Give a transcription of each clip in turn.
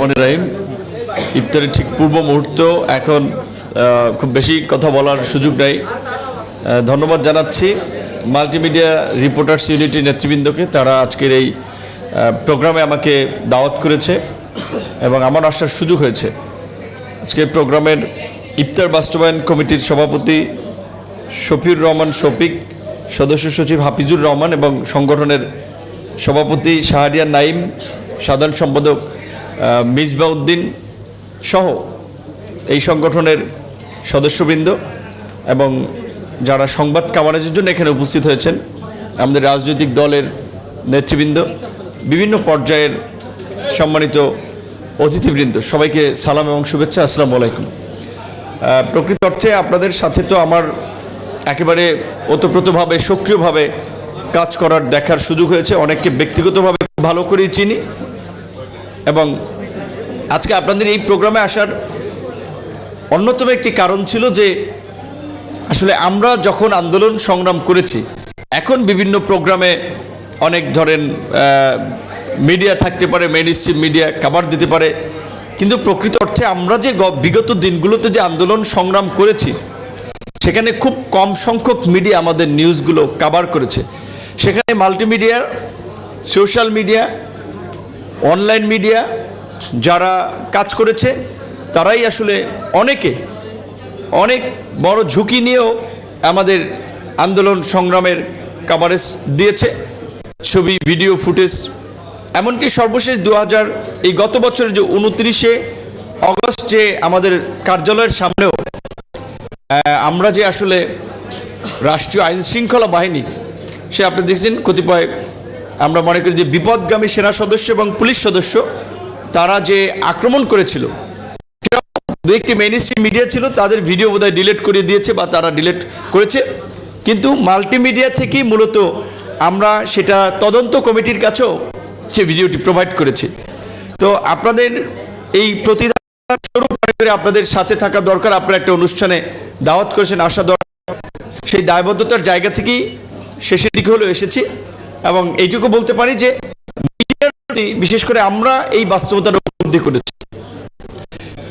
রহমানির রহিম। ইফতারের ঠিক পূর্ব মুহূর্ত, এখন খুব বেশি কথা বলার সুযোগ নাই। ধন্যবাদ জানাচ্ছি মাল্টিমিডিয়া রিপোর্টার্স ইউনিটির নেতৃবৃন্দকে। তারা আজকের এই প্রোগ্রামে আমাকে দাওয়াত করেছে এবং আমার আসার সুযোগ হয়েছে। আজকের প্রোগ্রামের ইফতার বাস্তবায়ন কমিটির সভাপতি শফিউর রহমান শফিক, সদস্য সচিব হাফিজুর রহমান এবং সংগঠনের সভাপতি শাহরিয়ার নাইম, সাধারণ সম্পাদক মিসবাউদ্দিন সহ এই সংগঠনের সদস্যবৃন্দ এবং যারা সংবাদ কাভারেজের জন্য এখানে উপস্থিত হয়েছেন, আমাদের রাজনৈতিক দলের নেতৃবৃন্দ, বিভিন্ন পর্যায়ের সম্মানিত অতিথিবৃন্দ, সবাইকে সালাম এবং শুভেচ্ছা। আসসালামু আলাইকুম। প্রকৃত অর্থে আপনাদের সাথে তো আমার একেবারে ওতপ্রোতভাবে সক্রিয়ভাবে কাজ করার দেখার সুযোগ হয়েছে। অনেককে ব্যক্তিগতভাবে ভালো করেই চিনি এবং আজকে আপনাদের এই প্রোগ্রামে আসার অন্যতম একটি কারণ ছিল যে আসলে আমরা যখন আন্দোলন সংগ্রাম করেছি, এখন বিভিন্ন প্রোগ্রামে অনেক ধরেন মিডিয়া থাকতে পারে, মেইনস্ট্রিম মিডিয়া কভার দিতে পারে, কিন্তু প্রকৃত অর্থে আমরা যে বিগত দিনগুলোতে যে আন্দোলন সংগ্রাম করেছি সেখানে খুব কম সংখ্যক মিডিয়া আমাদের নিউজগুলো কভার করেছে। সেখানে multimedia, social media, online media যারা কাজ করেছে তারাই আসলে অনেক বড় ঝুঁকি নিয়েও আমাদের আন্দোলন সংগ্রামের কভারেজ দিয়েছে, ছবি, ভিডিও ফুটেজ। এমনকি সর্বশেষ এই গত বছরের যে 29শে অগস্ট যে আমাদের কার্যালয়ের সামনেও আমরা যে আসলে রাষ্ট্রীয় আইন শৃঙ্খলা বাহিনী, সে আপনি দেখছেন কতিপয় আমরা মনে করি যে বিপদগামী সেনা সদস্য এবং পুলিশ সদস্য তারা যে আক্রমণ করেছিল, দু একটি মেইনস্ট্রিম মিডিয়া ছিল, তাদের ভিডিও বোধহয় ডিলিট করে দিয়েছে বা তারা ডিলিট করেছে, কিন্তু মাল্টিমিডিয়া থেকেই মূলত আমরা সেটা তদন্ত কমিটির কাছেও সে ভিডিওটি প্রোভাইড করেছি। তো আপনাদের এই প্রতিদান স্বরূপ আপনাদের সাথে থাকা দরকার। আপনারা একটা অনুষ্ঠানে দাওয়াত করেছেন, আসা দরকার। সেই দায়বদ্ধতার জায়গা থেকেই শেষের দিকে হলেও এসেছি এবং এইটুকু বলতে পারি যে মিডিয়ার প্রতি বিশেষ করে আমরা এই বাস্তবতার উপলব্ধি করেছি।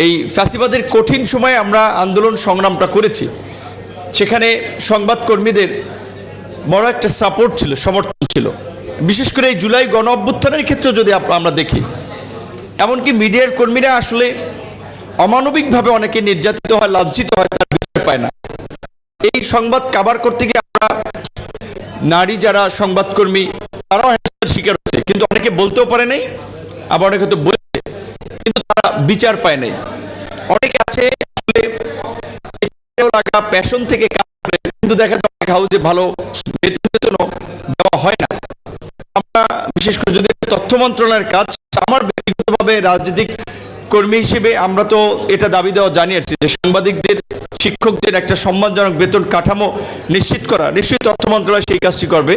এই ফ্যাসিবাদের কঠিন সময়ে আমরা আন্দোলন সংগ্রামটা করেছি, সেখানে সংবাদকর্মীদের বড় একটা সাপোর্ট ছিল, সমর্থন ছিল। বিশেষ করে এই জুলাই গণ অভ্যুত্থানের ক্ষেত্রে যদি আমরা দেখি, এমনকি মিডিয়ার কর্মীরা আসলে অমানবিকভাবে অনেকে নির্যাতিত হয়, লাঞ্ছিত হয়, তার বিচার পায় না। এই সংবাদ কভার করতে গিয়ে আমরা নারী যারা সংবাদকর্মী তারাও হেনস্থার শিকার হচ্ছে, কিন্তু অনেকে বলতেও পারে নাই, আবার অনেকে তো বলেছে কিন্তু তারা বিচার পায় নাই। অনেকে আছে প্যাশন থেকে কাজ করে, কিন্তু দেখা যায় অনেক হাউসে ভালো বেতনও দেওয়া হয় না। আমরা বিশেষ করে যদি তথ্য মন্ত্রণালয়ের কাজ, আমার ব্যক্তিগতভাবে রাজনৈতিক কর্মী হিসেবে আমরা তো এটা দাবি দেওয়া জানিয়েছি যে সাংবাদিকদের, শিক্ষকদের একটা সম্মানজনক বেতন কাঠামো নিশ্চিত করা, নিশ্চয়ই তথ্য মন্ত্রণালয় সেই কাজটি করবে।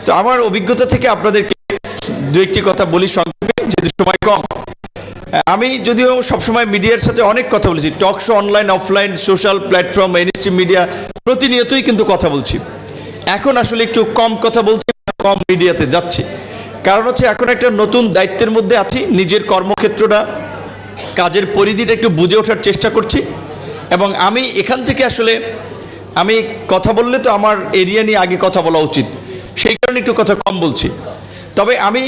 তো আমার অভিজ্ঞতা থেকে আপনাদেরকে দু একটি কথা বলি সংক্ষেপে, যেহেতু সময় কম। আমি যদিও সবসময় মিডিয়ার সাথে অনেক কথা বলেছি, talk show, online, offline, social platform, mainstream media, প্রতিনিয়তই কিন্তু কথা বলছি। এখন আসলে একটু কম কথা বলছি, কম মিডিয়াতে যাচ্ছি। কারণ হচ্ছে এখন একটা নতুন দায়িত্বের মধ্যে আছি, নিজের কর্মক্ষেত্রটা, কাজের পরিধিটা একটু বুঝে ওঠার চেষ্টা করছি এবং আমি এখান থেকে আসলে আমি কথা বললে তো আমার এরিয়া নিয়ে আগে কথা বলা উচিত, সেই কারণে একটু কথা কম বলছি। তবে আমি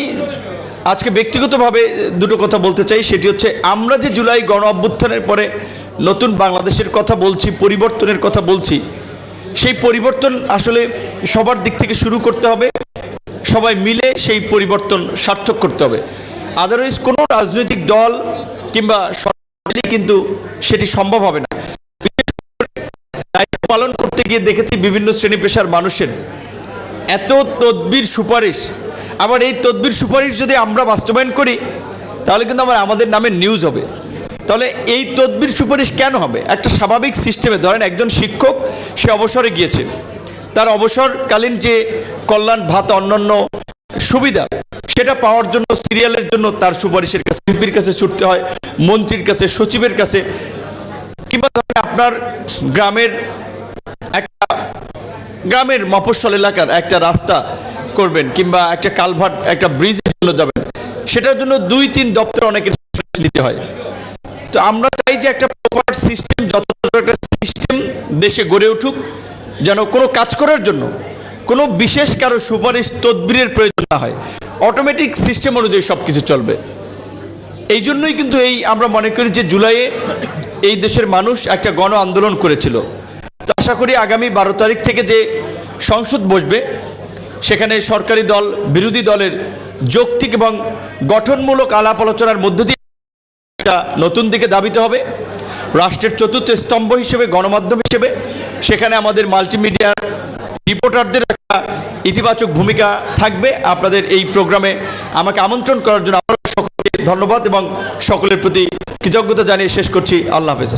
আজকে ব্যক্তিগতভাবে দুটো কথা বলতে চাই। সেটি হচ্ছে, আমরা যে জুলাই গণ অভ্যুত্থানের পরে নতুন বাংলাদেশের কথা বলছি, পরিবর্তনের কথা বলছি, সেই পরিবর্তন আসলে সবার দিক থেকে শুরু করতে হবে, সবাই মিলে সেই পরিবর্তন সার্থক করতে হবে। আদারওয়াইজ কোনো রাজনৈতিক দল কিংবা সরকার কিন্তু সেটি সম্ভব হবে না। দায়িত্ব পালন করতে গিয়ে দেখেছি বিভিন্ন শ্রেণী পেশার মানুষের এত তদবির সুপারিশ, আবার এই তদবির সুপারিশ যদি আমরা বাস্তবায়ন করি তাহলে কিন্তু আমাদের নামে নিউজ হবে। তাহলে এই তদবির সুপারিশ কেন হবে? একটা স্বাভাবিক সিস্টেমে ধরেন একজন শিক্ষক, সে অবসরে গিয়েছে, তার অবসরকালীন যে কল্যাণ ভাতা, অন্যান্য সুবিধা, সেটা পাওয়ার জন্য সিরিয়ালের জন্য তার সুপারিশের কাছে এমপির কাছে ছুটতে হয়, মন্ত্রীর কাছে, সচিবের কাছে। কিংবা ধরেন আপনার গ্রামের মফস্বল এলাকার একটা রাস্তা করবেন কিংবা একটা কালভার্ট, একটা ব্রিজের জন্য যাবেন, সেটার জন্য 2-3 দপ্তর অনেকের নিতে হয়। তো আমরা চাই যে একটা প্রপার সিস্টেম, যথাযথ একটা সিস্টেম দেশে গড়ে উঠুক, যেন কোনো কাজ করার জন্য কোনো বিশেষ কারো সুপারিশ তদবিরের প্রয়োজন না হয়, অটোমেটিক সিস্টেম অনুযায়ী সব কিছু চলবে। এই জন্যই কিন্তু আমরা মনে করি যে জুলাইয়ে এই দেশের মানুষ একটা গণ আন্দোলন করেছিল। তো আশা করি আগামী 12 তারিখ থেকে যে সংসদ বসবে সেখানে সরকারি দল বিরোধী দলের যৌক্তিক এবং গঠনমূলক আলাপ আলোচনার মধ্য দিয়ে একটা নতুন দিকে ধাবিত হবে। রাষ্ট্রের চতুর্থ স্তম্ভ হিসেবে, গণমাধ্যম হিসেবে সেখানে আমাদের মাল্টিমিডিয়ার রিপোর্টারদের একটা ইতিবাচক ভূমিকা থাকবে। আপনাদের এই প্রোগ্রামে আমাকে আমন্ত্রণ করার জন্য আপনাদের সকলকে ধন্যবাদ এবং সকলের প্রতি কৃতজ্ঞতা জানিয়ে শেষ করছি। আল্লাহ হাফেজ।